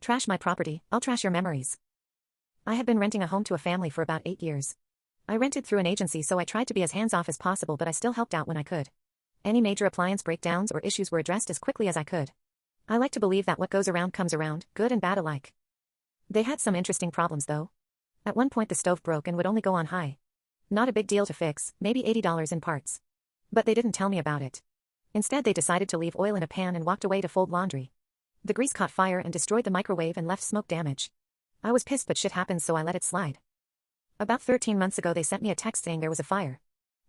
Trash my property, I'll trash your memories. I have been renting a home to a family for about 8 years. I rented through an agency, so I tried to be as hands-off as possible, but I still helped out when I could. Any major appliance breakdowns or issues were addressed as quickly as I could. I like to believe that what goes around comes around, good and bad alike. They had some interesting problems though. At one point the stove broke and would only go on high. Not a big deal to fix, maybe $80 in parts. But they didn't tell me about it. Instead they decided to leave oil in a pan and walked away to fold laundry. The grease caught fire and destroyed the microwave and left smoke damage. I was pissed, but shit happens, so I let it slide. About 13 months ago they sent me a text saying there was a fire.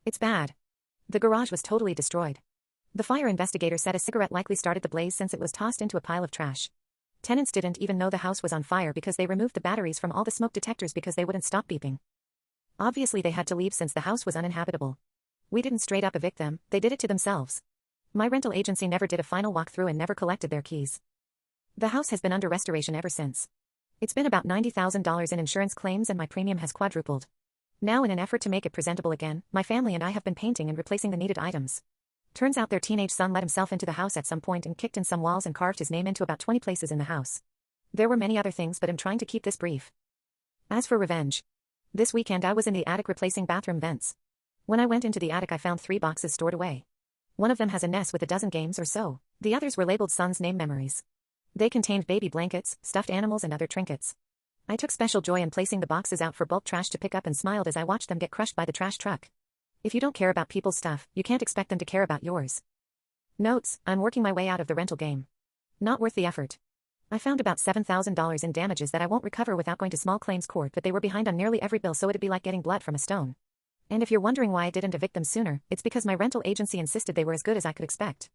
It's bad. The garage was totally destroyed. The fire investigator said a cigarette likely started the blaze since it was tossed into a pile of trash. Tenants didn't even know the house was on fire because they removed the batteries from all the smoke detectors because they wouldn't stop beeping. Obviously they had to leave since the house was uninhabitable. We didn't straight up evict them, they did it to themselves. My rental agency never did a final walkthrough and never collected their keys. The house has been under restoration ever since. It's been about $90,000 in insurance claims and my premium has quadrupled. Now, in an effort to make it presentable again, my family and I have been painting and replacing the needed items. Turns out their teenage son let himself into the house at some point and kicked in some walls and carved his name into about 20 places in the house. There were many other things, but I'm trying to keep this brief. As for revenge. This weekend I was in the attic replacing bathroom vents. When I went into the attic I found 3 boxes stored away. One of them has a NES with a dozen games or so. The others were labeled son's name memories. They contained baby blankets, stuffed animals and other trinkets. I took special joy in placing the boxes out for bulk trash to pick up and smiled as I watched them get crushed by the trash truck. If you don't care about people's stuff, you can't expect them to care about yours. Notes: I'm working my way out of the rental game. Not worth the effort. I found about $7,000 in damages that I won't recover without going to small claims court, but they were behind on nearly every bill, so it'd be like getting blood from a stone. And if you're wondering why I didn't evict them sooner, it's because my rental agency insisted they were as good as I could expect.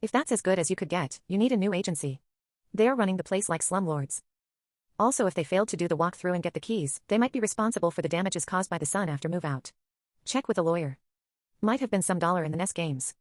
If that's as good as you could get, you need a new agency. They are running the place like slumlords. Also, if they failed to do the walkthrough and get the keys, they might be responsible for the damages caused by the son after move out. Check with a lawyer. Might have been some dollar in the NES games.